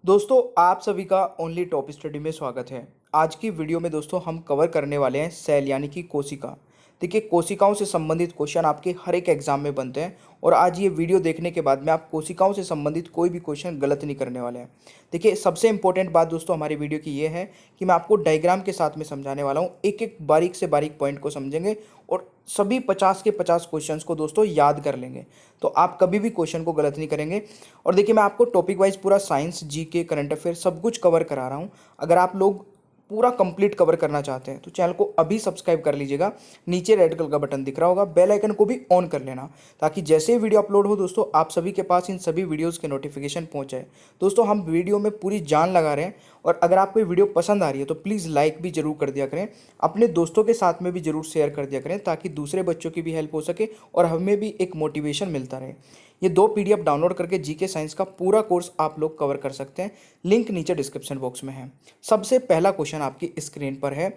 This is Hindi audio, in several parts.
दोस्तों आप सभी का ओनली टॉप स्टडी में स्वागत है। आज की वीडियो में दोस्तों हम कवर करने वाले हैं सेल यानी कि कोशिका। देखिए कोशिकाओं से संबंधित क्वेश्चन आपके हर एक एग्जाम में बनते हैं और आज ये वीडियो देखने के बाद में आप कोशिकाओं से संबंधित कोई भी क्वेश्चन गलत नहीं करने वाले हैं। देखिए सबसे इंपॉर्टेंट बात दोस्तों हमारी वीडियो की ये है कि मैं आपको डायग्राम के साथ में समझाने वाला हूँ। एक एक बारीक से बारीक पॉइंट को समझेंगे और सभी 50 के 50 क्वेश्चंस को दोस्तों याद कर लेंगे, तो आप कभी भी क्वेश्चन को गलत नहीं करेंगे। और देखिए मैं आपको टॉपिक वाइज पूरा साइंस, जीके, करंट अफेयर सब कुछ कवर करा रहा हूँ। अगर आप लोग पूरा कंप्लीट कवर करना चाहते हैं तो चैनल को अभी सब्सक्राइब कर लीजिएगा। नीचे रेड कलर का बटन दिख रहा होगा, बेल आइकन को भी ऑन कर लेना ताकि जैसे ही वीडियो अपलोड हो दोस्तों आप सभी के पास इन सभी वीडियोस के नोटिफिकेशन पहुंच जाए। दोस्तों हम वीडियो में पूरी जान लगा रहे हैं और अगर आपको ये वीडियो पसंद आ रही है तो प्लीज़ लाइक भी जरूर कर दिया करें, अपने दोस्तों के साथ में भी जरूर शेयर कर दिया करें ताकि दूसरे बच्चों की भी हेल्प हो सके और हमें भी एक मोटिवेशन मिलता रहे। ये 2 पीडीएफ डाउनलोड करके जीके साइंस का पूरा कोर्स आप लोग कवर कर सकते हैं, लिंक नीचे डिस्क्रिप्शन बॉक्स में है। सबसे पहला क्वेश्चन आपकी स्क्रीन पर है,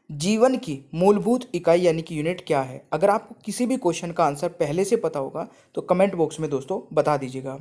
जीवन की मूलभूत इकाई यानी कि यूनिट क्या है। अगर आपको किसी भी क्वेश्चन का आंसर पहले से पता होगा तो कमेंट बॉक्स में दोस्तों बता दीजिएगा।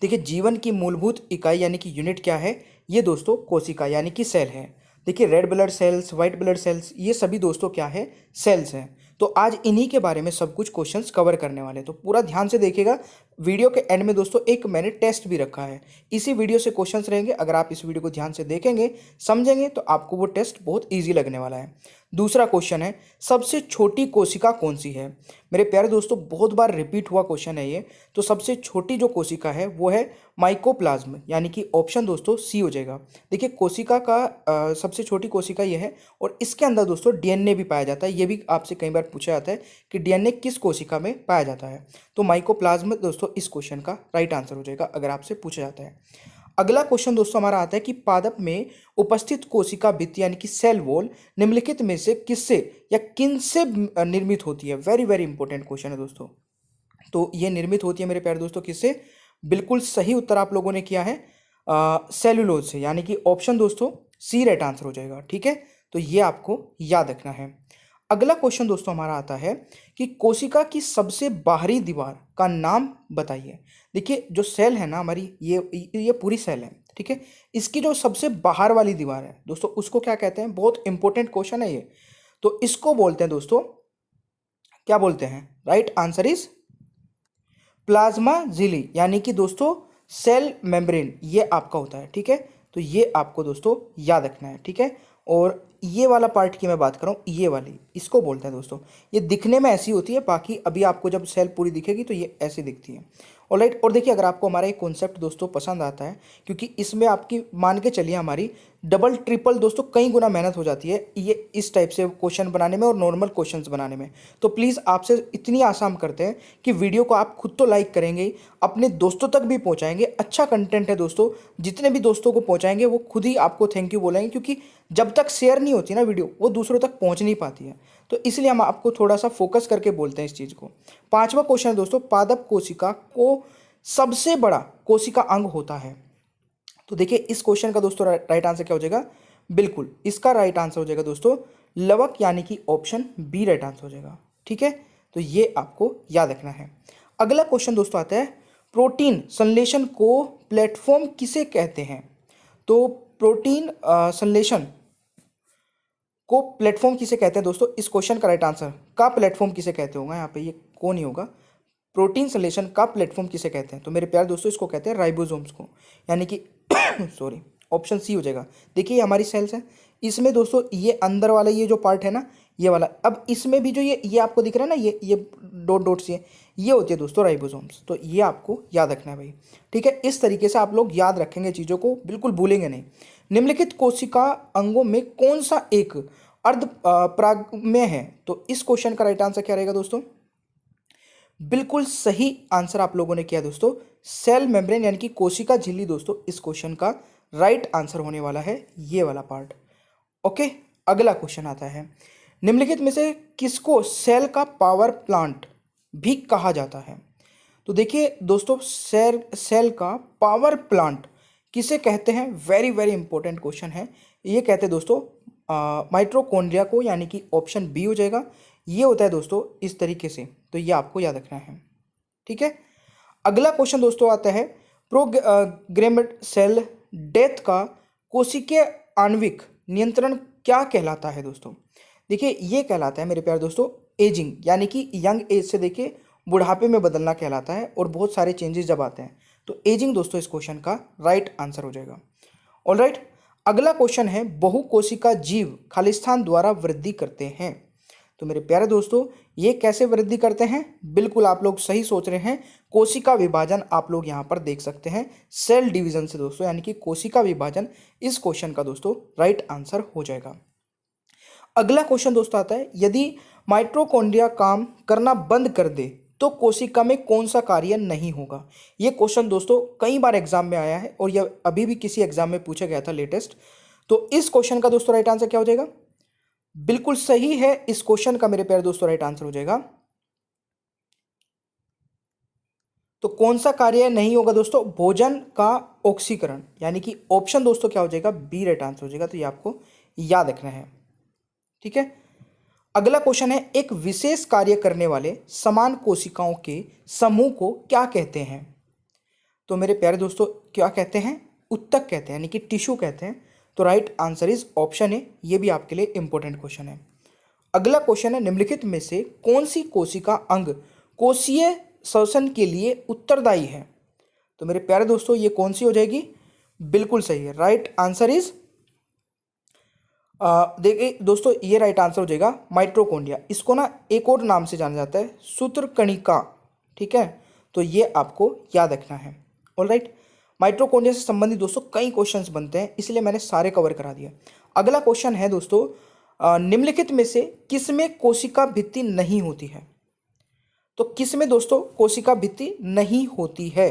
देखिए जीवन की मूलभूत इकाई यानी कि यूनिट क्या है, ये दोस्तों कोशिका यानी कि सेल है। देखिए red blood cells, white blood cells, ये सभी दोस्तों क्या है, सेल्स हैं। तो आज इन्हीं के बारे में सब कुछ क्वेश्चंस कवर करने वाले हैं, तो पूरा ध्यान से देखिएगा। वीडियो के एंड में दोस्तों एक मैंने टेस्ट भी रखा है, इसी वीडियो से क्वेश्चंस रहेंगे। अगर आप इस वीडियो को ध्यान से देखेंगे, समझेंगे तो आपको वो टेस्ट बहुत ईजी लगने वाला है। दूसरा क्वेश्चन है, सबसे छोटी कोशिका कौन सी है। मेरे प्यारे दोस्तों बहुत बार रिपीट हुआ क्वेश्चन है ये। तो सबसे छोटी जो कोशिका है वो है माइकोप्लाज्म, यानी कि ऑप्शन दोस्तों सी हो जाएगा। देखिए कोशिका का सबसे छोटी कोशिका ये है और इसके अंदर दोस्तों डीएनए भी पाया जाता है। ये भी आपसे कई बार पूछा जाता है कि डीएनए किस कोशिका में पाया जाता है, तो माइकोप्लाज्म दोस्तों इस क्वेश्चन का राइट आंसर हो जाएगा अगर आपसे पूछा जाता है। अगला क्वेश्चन दोस्तों हमारा आता है कि पादप में उपस्थित कोशिका भित्ति यानी कि सेल वॉल निम्नलिखित में से किससे या किन से निर्मित होती है। वेरी वेरी इंपॉर्टेंट क्वेश्चन है दोस्तों। तो ये निर्मित होती है मेरे प्यारे दोस्तों किससे। बिल्कुल सही उत्तर आप लोगों ने किया है सेलुलोज से, यानी कि ऑप्शन दोस्तों सी राइट आंसर हो जाएगा। ठीक है, तो ये आपको याद रखना है। अगला क्वेश्चन दोस्तों हमारा आता है कि कोशिका की सबसे बाहरी दीवार का नाम बताइए। देखिए जो सेल है ना हमारी, ये पूरी सेल है, ठीक है। इसकी जो सबसे बाहर वाली दीवार है दोस्तों उसको क्या कहते हैं, बहुत इंपॉर्टेंट क्वेश्चन है ये। तो इसको बोलते हैं दोस्तों, क्या बोलते हैं, राइट आंसर इज प्लाज्मा झिल्ली, यानी कि दोस्तों सेल मेम्ब्रेन, ये आपका होता है। ठीक है, तो ये आपको दोस्तों याद रखना है। ठीक है, और ये वाला पार्ट की मैं बात कर रहा हूँ, ये वाली इसको बोलते हैं दोस्तों। ये दिखने में ऐसी होती है, बाकी अभी आपको जब सेल पूरी दिखेगी तो ये ऐसी दिखती है। ऑलराइट, और देखिए अगर आपको हमारा एक कॉन्सेप्ट दोस्तों पसंद आता है, क्योंकि इसमें आपकी मान के चलिए हमारी डबल ट्रिपल दोस्तों कई गुना मेहनत हो जाती है ये इस टाइप से क्वेश्चन बनाने में और नॉर्मल क्वेश्चंस बनाने में। तो प्लीज़ आपसे इतनी आसान करते हैं कि वीडियो को आप खुद तो लाइक करेंगे ही, अपने दोस्तों तक भी पहुंचाएंगे। अच्छा कंटेंट है दोस्तों, जितने भी दोस्तों को पहुंचाएंगे वो खुद ही आपको थैंक यू बोलेंगे, क्योंकि जब तक शेयर नहीं होती ना वीडियो वो दूसरों तक पहुंच नहीं पाती है। तो इसलिए हम आपको थोड़ा सा फोकस करके बोलते हैं इस चीज़ को। पांचवा क्वेश्चन है दोस्तों, पादप कोशिका को सबसे बड़ा कोशिका अंग होता है। तो देखिए इस क्वेश्चन का दोस्तों राइट आंसर क्या हो जाएगा, बिल्कुल इसका राइट आंसर हो जाएगा दोस्तों लवक, यानी कि ऑप्शन बी राइट आंसर हो जाएगा। ठीक है, तो ये आपको याद रखना है। अगला क्वेश्चन दोस्तों आता है, प्रोटीन संश्लेषण को प्लेटफॉर्म किसे कहते हैं। तो प्रोटीन संश्लेषण को प्लेटफॉर्म किसे कहते हैं दोस्तों, इस क्वेश्चन का राइट आंसर का प्लेटफॉर्म किसे कहते होगा, यहाँ पे ये को नहीं होगा। प्रोटीन संश्लेषण का प्लेटफॉर्म किसे कहते हैं, तो मेरे प्यारे दोस्तों इसको कहते हैं राइबोसोम्स को, यानी कि सॉरी ऑप्शन सी हो जाएगा। देखिए ये हमारी सेल्स है, इसमें दोस्तों ये अंदर वाला ये जो पार्ट है ना, ये वाला, अब इसमें भी जो ये आपको दिख रहा है ना, ये डॉट डॉट से ये होती है दोस्तों राइबोसोम्स। तो ये आपको याद रखना है भाई। ठीक है, इस तरीके से आप लोग याद रखेंगे चीज़ों को, बिल्कुल भूलेंगे नहीं। निम्नलिखित कोशिका अंगों में कौन सा एक अर्ध परागम्य है, तो इस क्वेश्चन का राइट आंसर क्या रहेगा दोस्तों, बिल्कुल सही आंसर आप लोगों ने किया दोस्तों, सेल मेम्ब्रेन यानी कि कोशिका झिल्ली दोस्तों इस क्वेश्चन का राइट आंसर होने वाला है, ये वाला पार्ट। ओके, अगला क्वेश्चन आता है, निम्नलिखित में से किसको सेल का पावर प्लांट भी कहा जाता है। तो देखिए दोस्तों सेल का पावर प्लांट किसे कहते हैं, वेरी वेरी इंपॉर्टेंट क्वेश्चन है। ये कहते हैं दोस्तों माइटोकॉन्ड्रिया को, यानी कि ऑप्शन बी हो जाएगा। ये होता है दोस्तों इस तरीके से, तो ये आपको याद रखना है। ठीक है, अगला क्वेश्चन दोस्तों आता है, प्रोग्राम्ड सेल डेथ का कोशिकीय आणविक नियंत्रण क्या कहलाता है दोस्तों? देखिए ये कहलाता है मेरे प्यारे दोस्तों एजिंग, यानी कि यंग एज से देखिए बुढ़ापे में बदलना कहलाता है, और बहुत सारे चेंजेस जब आते हैं तो एजिंग दोस्तों इस क्वेश्चन का राइट आंसर हो जाएगा। ऑलराइट, अगला क्वेश्चन है बहुकोशिका जीव खालिस्तान द्वारा वृद्धि करते हैं। तो मेरे प्यारे दोस्तों ये कैसे वृद्धि करते हैं? बिल्कुल आप लोग सही सोच रहे हैं, कोशिका विभाजन आप लोग यहाँ पर देख सकते हैं सेल डिवीजन से दोस्तों, यानी कि कोशिका विभाजन इस क्वेश्चन का दोस्तों राइट आंसर हो जाएगा। अगला क्वेश्चन दोस्तों आता है, यदि माइटोकॉन्ड्रिया काम करना बंद कर दे तो कोशिका में कौन सा कार्य नहीं होगा? ये क्वेश्चन दोस्तों कई बार एग्जाम में आया है और यह अभी भी किसी एग्जाम में पूछा गया था लेटेस्ट। तो इस क्वेश्चन का दोस्तों राइट आंसर क्या हो जाएगा? बिल्कुल सही है, इस क्वेश्चन का मेरे प्यारे दोस्तों राइट आंसर हो जाएगा। तो कौन सा कार्य नहीं होगा दोस्तों? भोजन का ऑक्सीकरण, यानी कि ऑप्शन दोस्तों क्या हो जाएगा? बी राइट आंसर हो जाएगा। तो ये आपको याद रखना है, ठीक है। अगला क्वेश्चन है, एक विशेष कार्य करने वाले समान कोशिकाओं के समूह को क्या कहते हैं? तो मेरे प्यारे दोस्तों क्या कहते हैं? उत्तक कहते हैं, यानी कि टिश्यू कहते हैं। तो राइट आंसर इज ऑप्शन है, ये भी आपके लिए इंपॉर्टेंट क्वेश्चन है। अगला क्वेश्चन है, निम्नलिखित में से कौन सी कोशिका अंग कोशीय श्वसन के लिए उत्तरदायी है? तो मेरे प्यारे दोस्तों ये कौन सी हो जाएगी? बिल्कुल सही है, राइट आंसर इज देखिए दोस्तों ये राइट आंसर हो जाएगा माइटोकॉन्ड्रिया। इसको ना एक और नाम से जाना जाता है, सूत्रकणिका, ठीक है। तो ये आपको याद रखना है। ऑलराइट, माइटोकॉन्ड्रिया से संबंधित दोस्तों कई क्वेश्चंस बनते हैं, इसलिए मैंने सारे कवर करा दिए। अगला क्वेश्चन है दोस्तों, निम्नलिखित में से किसमें कोशिका भित्ति नहीं होती है? तो किसमें दोस्तों कोशिका भित्ति नहीं होती है?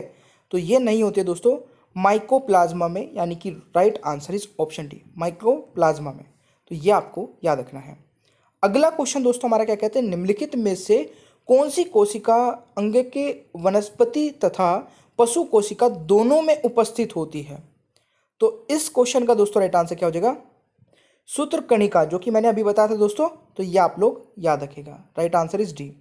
तो ये नहीं होती है दोस्तों माइकोप्लाज्मा में, यानी कि right answer is option D, mycoplasma में। तो ये आपको याद रखना है। अगला क्वेश्चन दोस्तों हमारा क्या कहते हैं, निम्नलिखित में से कौन सी कोशिका अंग के वनस्पति तथा पशु कोशिका दोनों में उपस्थित होती है? तो इस क्वेश्चन का दोस्तों राइट आंसर क्या हो जाएगा? सूत्रकणिका, जो कि मैंने अभी बताया था दोस्तों। तो ये आप लोग याद रखेगा, राइट आंसर इज डी।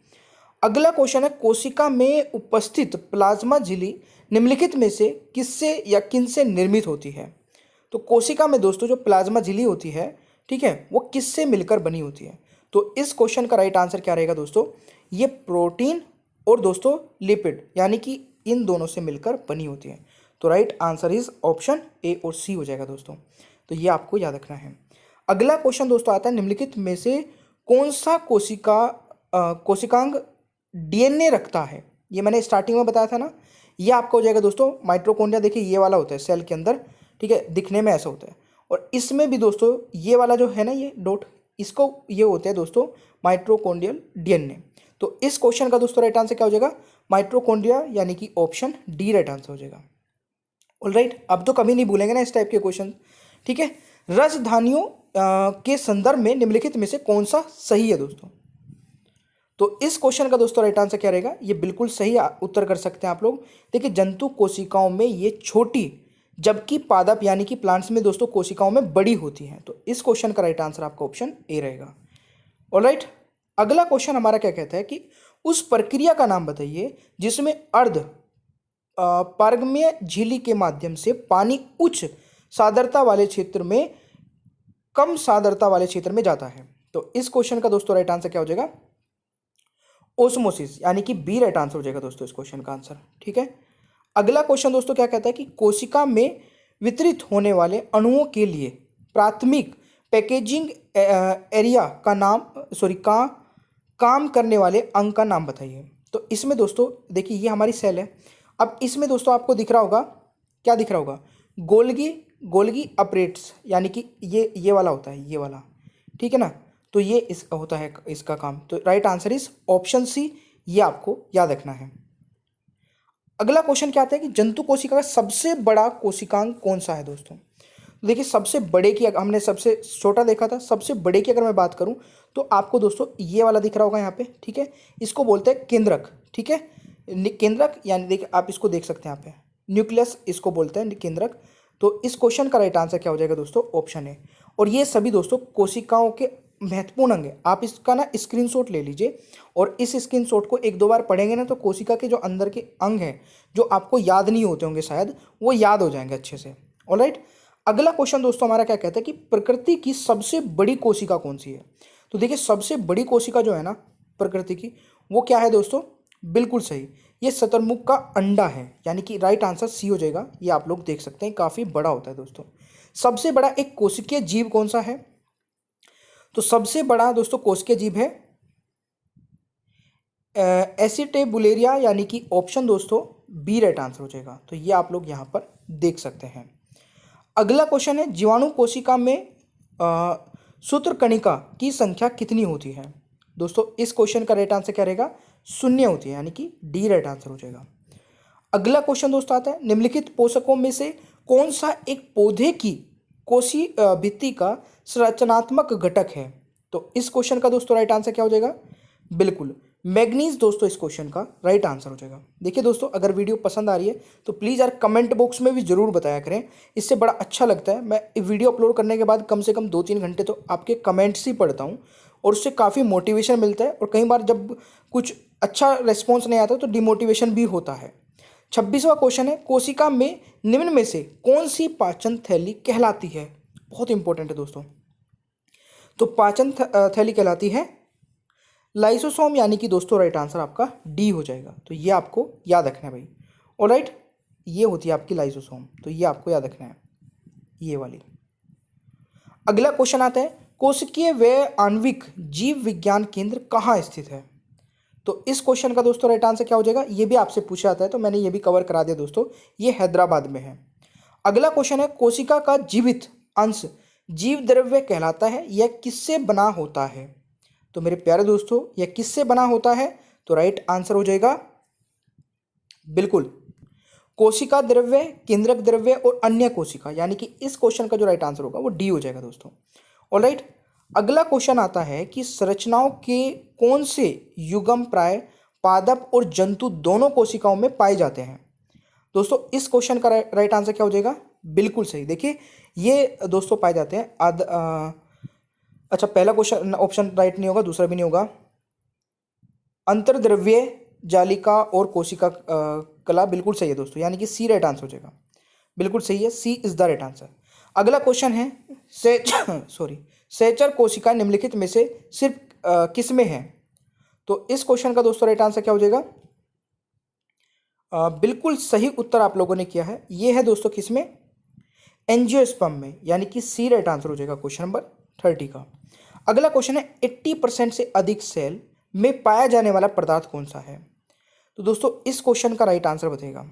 अगला क्वेश्चन है, कोशिका में उपस्थित प्लाज्मा झिल्ली निम्नलिखित में से किससे या किन से निर्मित होती है? तो कोशिका में दोस्तों जो प्लाज्मा झिल्ली होती है, ठीक है, वो किससे मिलकर बनी होती है? तो इस क्वेश्चन का राइट आंसर क्या रहेगा दोस्तों? ये प्रोटीन और दोस्तों लिपिड, यानी कि इन दोनों से मिलकर बनी होती है। तो right answer is option A और सी हो जाएगा दोस्तों। तो ये आपको याद रखना है। अगला क्वेश्चन दोस्तों आता है, निम्नलिखित में से कौन सा कोशिकांग डीएनए रखता है? ये मैंने स्टार्टिंग में बताया था ना। ये आपका हो जाएगा दोस्तों माइटोकॉन्ड्रिया। देखिए ये वाला होता है सेल के अंदर, ठीक है, दिखने में ऐसा होता है। और इसमें भी दोस्तों ये वाला जो है ना, ये डॉट, इसको ये होते हैं दोस्तों माइटोकॉन्ड्रियल डीएनए। तो इस क्वेश्चन का दोस्तों राइट आंसर क्या हो जाएगा? माइटोकॉन्ड्रिया, यानी कि ऑप्शन डी राइट आंसर हो जाएगा। ऑलराइट, अब तो कभी नहीं भूलेंगे ना इस टाइप के क्वेश्चन, ठीक है। राजधानियों के संदर्भ में निम्नलिखित में से कौन सा सही है दोस्तों? तो इस क्वेश्चन का दोस्तों राइट आंसर क्या रहेगा? ये बिल्कुल सही उत्तर कर सकते हैं आप लोग। देखिए जंतु कोशिकाओं में ये छोटी, जबकि पादप यानी कि प्लांट्स में दोस्तों कोशिकाओं में बड़ी होती हैं। तो इस क्वेश्चन का राइट आंसर आपका ऑप्शन ए रहेगा। ऑलराइट, अगला क्वेश्चन हमारा क्या कहता है कि उस प्रक्रिया का नाम बताइए जिसमें अर्ध पारगम्य झिल्ली के माध्यम से पानी उच्च सांद्रता वाले क्षेत्र में कम सांद्रता वाले क्षेत्र में जाता है। तो इस क्वेश्चन का दोस्तों राइट आंसर क्या हो जाएगा? ओस्मोसिस, यानी कि बी राइट आंसर हो जाएगा दोस्तों इस क्वेश्चन का आंसर, ठीक है। अगला क्वेश्चन दोस्तों क्या कहता है कि कोशिका में वितरित होने वाले अणुओं के लिए प्राथमिक पैकेजिंग एरिया का नाम काम करने वाले अंग का नाम बताइए। तो इसमें दोस्तों देखिए ये हमारी सेल है। अब इसमें दोस्तों आपको दिख रहा होगा, क्या दिख रहा होगा? गोल्गी अपरेट्स, यानी कि ये वाला होता है, ये वाला, ठीक है ना। तो ये इस होता है इसका काम। तो right answer is option C, ये आपको याद रखना है। अगला क्वेश्चन क्या आता है कि जंतु कोशिका का सबसे बड़ा कोशिकांग कौन सा है दोस्तों? देखिए सबसे बड़े की, हमने सबसे छोटा देखा था, सबसे बड़े की अगर मैं बात करूं तो आपको दोस्तों ये वाला दिख रहा होगा यहाँ पे, ठीक है। इसको बोलते हैं केंद्रक, ठीक है। केंद्रक यानी देखिए आप इसको देख सकते हैं यहाँ पे, न्यूक्लियस इसको बोलते हैं केंद्रक। तो इस क्वेश्चन का राइट आंसर क्या हो जाएगा दोस्तों? ऑप्शन है। और ये सभी दोस्तों कोशिकाओं के महत्वपूर्ण अंग है। आप इसका ना स्क्रीनशॉट ले लीजिए और इस स्क्रीनशॉट को एक दो बार पढ़ेंगे ना तो कोशिका के जो अंदर के अंग हैं जो आपको याद नहीं होते होंगे शायद, वो याद हो जाएंगे अच्छे से। ऑलराइट, अगला क्वेश्चन दोस्तों हमारा क्या कहता है कि प्रकृति की सबसे बड़ी कोशिका कौन सी है। तो देखिए सबसे बड़ी कोशिका जो है ना प्रकृति की, वो क्या है दोस्तों, बिल्कुल सही, ये शतुरमुर्ग का अंडा है, यानी कि राइट आंसर सी हो जाएगा। ये आप लोग देख सकते हैं काफी बड़ा होता है दोस्तों। सबसे बड़ा एक कोशिकीय जीव कौन सा है, तो सबसे बड़ा दोस्तों कोशिकीय जीव है एसिटेबुलेरिया, यानी कि ऑप्शन दोस्तों बी राइट आंसर हो जाएगा। तो ये आप लोग यहाँ पर देख सकते हैं। अगला क्वेश्चन है जीवाणु कोशिका में सूत्रकणिका की संख्या कितनी होती है। दोस्तों इस क्वेश्चन का राइट आंसर क्या रहेगा, शून्य होती है, यानी कि डी राइट आंसर हो जाएगा। अगला क्वेश्चन दोस्तों आता है निम्नलिखित पोषकों में से कौन सा एक पौधे की कोशी भित्ति का संरचनात्मक घटक है। तो इस क्वेश्चन का दोस्तों राइट आंसर क्या हो जाएगा, बिल्कुल मैग्नीज दोस्तों इस क्वेश्चन का राइट आंसर हो जाएगा। देखिए दोस्तों अगर वीडियो पसंद आ रही है तो प्लीज़ यार कमेंट बॉक्स में भी ज़रूर बताया करें, इससे बड़ा अच्छा लगता है। मैं वीडियो अपलोड करने के बाद कम से कम 2-3 घंटे तो आपके कमेंट्स ही पढ़ता हूँ और उससे काफ़ी मोटिवेशन मिलता है, और कई बार जब कुछ अच्छा रिस्पॉन्स नहीं आता तो डिमोटिवेशन भी होता है। 26वां क्वेश्चन है कोशिका में निम्न में से कौन सी पाचन थैली कहलाती है। बहुत इंपॉर्टेंट है दोस्तों। तो पाचन थैली कहलाती है लाइसोसोम, यानी कि दोस्तों राइट आंसर आपका डी हो जाएगा। तो ये आपको याद रखना है भाई। ऑलराइट, ये होती है आपकी लाइसोसोम, तो ये आपको याद रखना है, ये वाली। अगला क्वेश्चन आता है कोशिकीय व आणविक जीव विज्ञान केंद्र कहाँ स्थित है। तो इस क्वेश्चन का दोस्तों राइट आंसर क्या हो जाएगा, ये भी आपसे पूछा जाता है तो मैंने ये भी कवर करा दिया दोस्तों, ये हैदराबाद में है। अगला क्वेश्चन है कोशिका का जीवित अंश जीव द्रव्य कहलाता है, यह किससे बना होता है। तो मेरे प्यारे दोस्तों यह किससे बना होता है, तो राइट आंसर हो जाएगा बिल्कुल कोशिका द्रव्य, केंद्रक द्रव्य और अन्य कोशिका, यानी कि इस क्वेश्चन का जो राइट आंसर होगा वो डी हो जाएगा दोस्तों। ऑलराइट, अगला क्वेश्चन आता है कि संरचनाओं के कौन से युग्म प्राय पादप और जंतु दोनों कोशिकाओं में पाए जाते हैं। दोस्तों इस क्वेश्चन का राइट आंसर क्या हो जाएगा, बिल्कुल सही। देखिए ये दोस्तों पाए जाते हैं अच्छा पहला क्वेश्चन ऑप्शन राइट नहीं होगा, दूसरा भी नहीं होगा। अंतर्द्रव्य जालिका और कोशिका कला बिल्कुल सही है दोस्तों, यानी कि सी राइट आंसर हो जाएगा, बिल्कुल सही है, सी इज द राइट आंसर। अगला क्वेश्चन है सेचर कोशिका निम्नलिखित में से सिर्फ किस में है। तो इस क्वेश्चन का दोस्तों राइट आंसर क्या हो जाएगा, बिल्कुल सही उत्तर आप लोगों ने किया है, ये है दोस्तों किस में, एंजियोस्पर्म में, यानी कि सी राइट आंसर हो जाएगा क्वेश्चन नंबर 30 का। अगला क्वेश्चन है 80% से अधिक सेल में पाया जाने वाला पदार्थ कौन सा है। तो दोस्तों इस क्वेश्चन का राइट आंसर बताइएगा,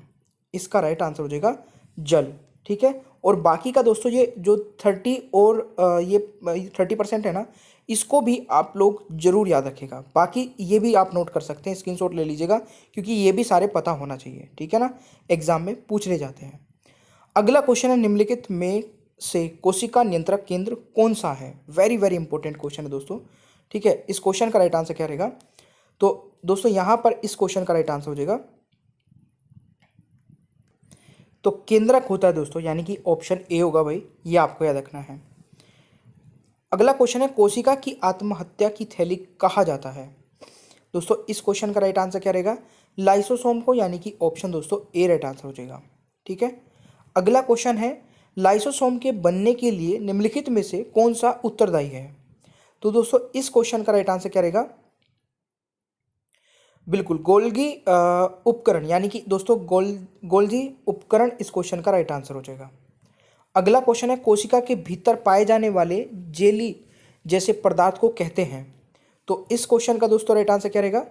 इसका राइट आंसर हो जाएगा जल, ठीक है। और बाकी का दोस्तों ये जो 30 और ये 30% है ना, इसको भी आप लोग जरूर याद रखिएगा। बाकी ये भी आप नोट कर सकते हैं, स्क्रीनशॉट ले लीजिएगा, क्योंकि ये भी सारे पता होना चाहिए, ठीक है ना, एग्जाम में पूछने जाते हैं। अगला क्वेश्चन है निम्नलिखित में से कोशिका नियंत्रक केंद्र कौन सा है। वेरी वेरी इंपॉर्टेंट क्वेश्चन है दोस्तों, ठीक है। इस क्वेश्चन का राइट आंसर क्या रहेगा, तो दोस्तों यहां पर इस क्वेश्चन का राइट आंसर हो जाएगा, तो केंद्रक होता है दोस्तों, यानी कि ऑप्शन ए होगा भाई, ये आपको याद रखना है। अगला क्वेश्चन है कोशिका की आत्महत्या की थैली कहा जाता है। दोस्तों इस क्वेश्चन का राइट आंसर क्या रहेगा, लाइसोसोम को, यानी कि ऑप्शन दोस्तों ए राइट आंसर हो जाएगा, ठीक है। अगला क्वेश्चन है लाइसोसोम के बनने के लिए निम्नलिखित में से कौन सा उत्तरदायी है। तो दोस्तों इस क्वेश्चन का राइट आंसर क्या रहेगा, बिल्कुल गोल्गी उपकरण, यानी कि दोस्तों गोल्जी उपकरण इस क्वेश्चन का राइट आंसर हो जाएगा। अगला क्वेश्चन है कोशिका के भीतर पाए जाने वाले जेली जैसे पदार्थ को कहते हैं। तो इस क्वेश्चन का दोस्तों राइट आंसर क्या रहेगा,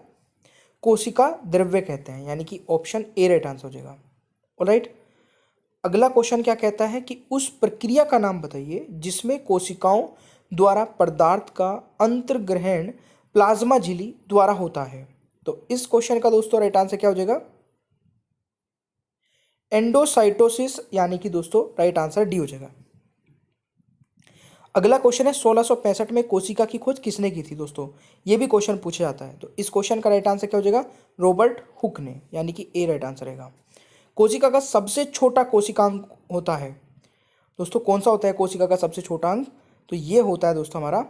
कोशिका द्रव्य कहते हैं, यानी कि ऑप्शन ए राइट आंसर हो जाएगा। ऑलराइट, अगला क्वेश्चन क्या कहता है कि उस प्रक्रिया का नाम बताइए जिसमें कोशिकाओं द्वारा पदार्थ का अंतर्ग्रहण प्लाज्मा झिल्ली द्वारा होता है। तो इस क्वेश्चन का दोस्तों राइट आंसर क्या हो जाएगा, एंडोसाइटोसिस, यानी कि दोस्तों राइट आंसर डी हो जाएगा। अगला क्वेश्चन है 1665 में कोशिका की खोज किसने की थी। दोस्तों ये भी क्वेश्चन पूछा जाता है, तो इस क्वेश्चन का राइट आंसर क्या हो जाएगा, रॉबर्ट हुक ने, यानी कि ए राइट आंसर रहेगा। कोशिका का सबसे छोटा कोशिकांग होता है। दोस्तों कौन सा होता है कोशिका का सबसे छोटा अंग, तो ये होता है दोस्तों हमारा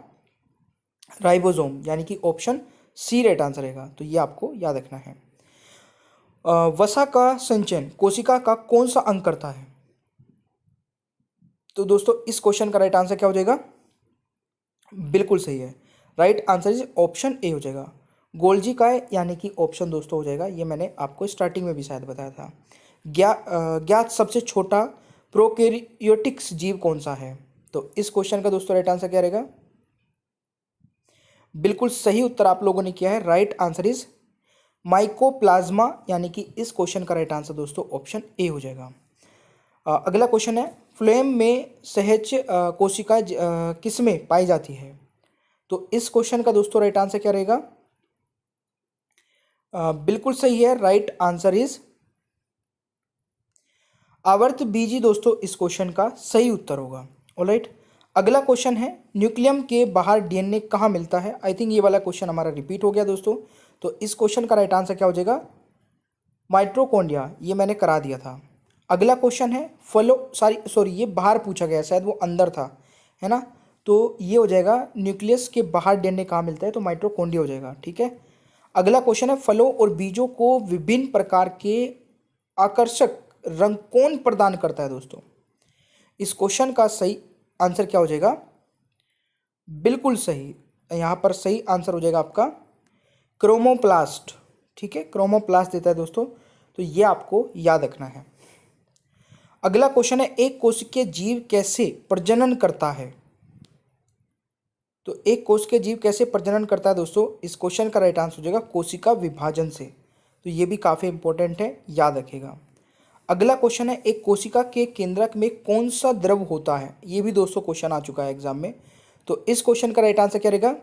राइबोसोम, यानी कि ऑप्शन सी राइट आंसर रहेगा। तो ये आपको याद रखना है। वसा का संचयन कोशिका का कौन सा अंग करता है? तो दोस्तों इस क्वेश्चन का राइट आंसर क्या हो जाएगा? बिल्कुल सही है, right answer is option A हो जाएगा। गोल्जी काय, यानी कि ऑप्शन दोस्तों हो जाएगा, ये मैंने आपको स्टार्टिंग में भी शायद बताया था। ज्ञात सबसे छोटा प्रोकैरियोटिक्स जीव कौन सा है? तो इस क्वेश्चन का दोस्तों राइट आंसर क्या रहेगा? बिल्कुल सही उत्तर आप लोगों ने किया है, राइट आंसर इज माइकोप्लाज्मा, यानी कि इस क्वेश्चन का राइट आंसर दोस्तों ऑप्शन ए हो जाएगा। अगला क्वेश्चन है, फ्लोएम में सहज कोशिका किसमें पाई जाती है? तो इस क्वेश्चन का दोस्तों राइट आंसर क्या रहेगा? बिल्कुल सही है, राइट आंसर इज आवर्त बीजी दोस्तों इस क्वेश्चन का सही उत्तर होगा। ऑलराइट, अगला क्वेश्चन है, न्यूक्लियम के बाहर डीएनए कहाँ मिलता है? आई थिंक ये वाला क्वेश्चन हमारा रिपीट हो गया दोस्तों। तो इस क्वेश्चन का राइट आंसर क्या हो जाएगा? माइटोकॉन्ड्रिया, ये मैंने करा दिया था। अगला क्वेश्चन है, सॉरी ये बाहर पूछा गया, शायद वो अंदर था, है ना? तो ये हो जाएगा न्यूक्लियस के बाहर डीएनए कहाँ मिलता है? तो माइटोकॉन्ड्रिया हो जाएगा, ठीक है। अगला क्वेश्चन है, फलों और बीजों को विभिन्न प्रकार के आकर्षक रंग कौन प्रदान करता है दोस्तों? इस क्वेश्चन का सही आंसर क्या हो जाएगा? बिल्कुल सही, यहाँ पर सही आंसर हो जाएगा आपका क्रोमोप्लास्ट, ठीक है, क्रोमोप्लास्ट देता है दोस्तों। तो ये आपको याद रखना है। अगला क्वेश्चन है, एक कोशिकीय जीव कैसे प्रजनन करता है? तो एक कोशिकीय जीव कैसे प्रजनन करता है दोस्तों? इस क्वेश्चन का राइट आंसर हो जाएगा कोशिका विभाजन से। तो ये भी काफ़ी इंपॉर्टेंट है, याद रखिएगा। अगला क्वेश्चन है, एक कोशिका के केंद्रक में कौन सा द्रव होता है? ये भी दोस्तों क्वेश्चन आ चुका है एग्जाम में। तो इस क्वेश्चन का राइट आंसर क्या रहेगा?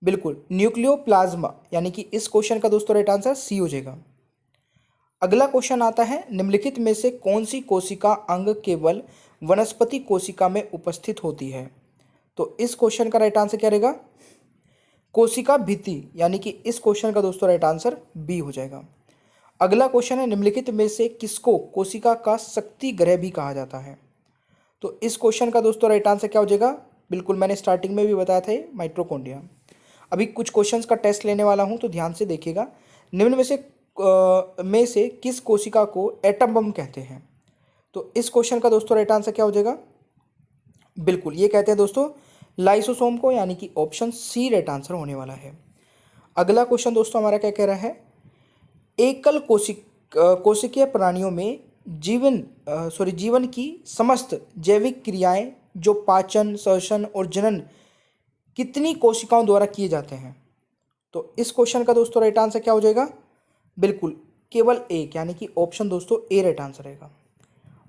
बिल्कुल न्यूक्लियोप्लाज्मा, यानी कि इस क्वेश्चन का दोस्तों राइट आंसर सी हो जाएगा। अगला क्वेश्चन आता है, निम्नलिखित में से कौन सी कोशिका अंग केवल वनस्पति कोशिका में उपस्थित होती है? तो इस क्वेश्चन का राइट आंसर क्या रहेगा? कोशिका भित्ति, यानी कि इस क्वेश्चन का दोस्तों राइट आंसर बी हो जाएगा। अगला क्वेश्चन है, निम्नलिखित में से किसको कोशिका का शक्ति ग्रह भी कहा जाता है? तो इस क्वेश्चन का दोस्तों राइट आंसर क्या हो जाएगा? बिल्कुल मैंने स्टार्टिंग में भी बताया था, माइटोकॉन्ड्रिया। अभी कुछ क्वेश्चंस का टेस्ट लेने वाला हूं, तो ध्यान से देखिएगा। निम्न में से किस कोशिका को एटम बम कहते हैं? तो इस क्वेश्चन का दोस्तों राइट आंसर क्या हो जाएगा? बिल्कुल ये कहते हैं दोस्तों लाइसोसोम को, यानी कि ऑप्शन सी राइट आंसर होने वाला है। अगला क्वेश्चन दोस्तों हमारा क्या कह रहा है, एकल कोशिकीय प्राणियों में जीवन की समस्त जैविक क्रियाएं जो पाचन, श्वसन और जनन कितनी कोशिकाओं द्वारा किए जाते हैं? तो इस क्वेश्चन का दोस्तों राइट आंसर क्या हो जाएगा? बिल्कुल केवल एक, यानी कि ऑप्शन दोस्तों ए राइट आंसर रहेगा।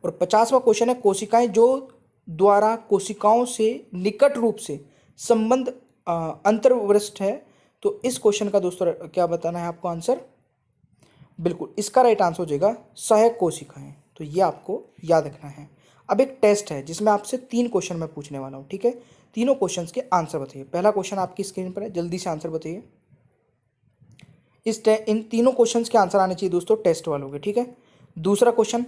और 50वां क्वेश्चन है, कोशिकाएं जो द्वारा कोशिकाओं से निकट रूप से संबंध अंतर्वृष्ट है। तो इस क्वेश्चन का दोस्तों क्या बताना है आपको आंसर? बिल्कुल इसका राइट आंसर हो जाएगा सहायक कोशिकाएं। तो ये आपको याद रखना है। अब एक टेस्ट है जिसमें आपसे 3 क्वेश्चन मैं पूछने वाला हूँ, ठीक है। तीनों क्वेश्चंस के आंसर बताइए। पहला क्वेश्चन आपकी स्क्रीन पर है, जल्दी से आंसर बताइए। इन तीनों क्वेश्चंस के आंसर आने चाहिए दोस्तों टेस्ट वालों के, ठीक है। दूसरा क्वेश्चन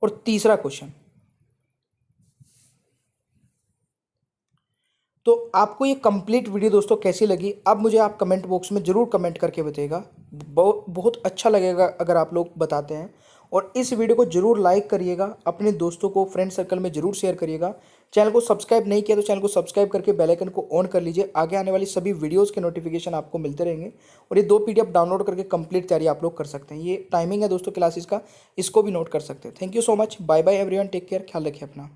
और तीसरा क्वेश्चन। तो आपको ये कंप्लीट वीडियो दोस्तों कैसी लगी, अब मुझे आप कमेंट बॉक्स में ज़रूर कमेंट करके बताइएगा। बहुत अच्छा लगेगा अगर आप लोग बताते हैं। और इस वीडियो को ज़रूर लाइक करिएगा, अपने दोस्तों को फ्रेंड सर्कल में ज़रूर शेयर करिएगा। चैनल को सब्सक्राइब नहीं किया तो चैनल को सब्सक्राइब करके बेल आइकन को ऑन कर लीजिए। आगे आने वाली सभी वीडियोज़ के नोटिफिकेशन आपको मिलते रहेंगे। और ये 2 PDF डाउनलोड करके कंप्लीट तैयारी आप लोग कर सकते हैं। ये टाइमिंग है दोस्तों क्लासेस का, इसको भी नोट कर सकते हैं। Thank you so much, bye bye everyone, take care, ख्याल रखिए अपना।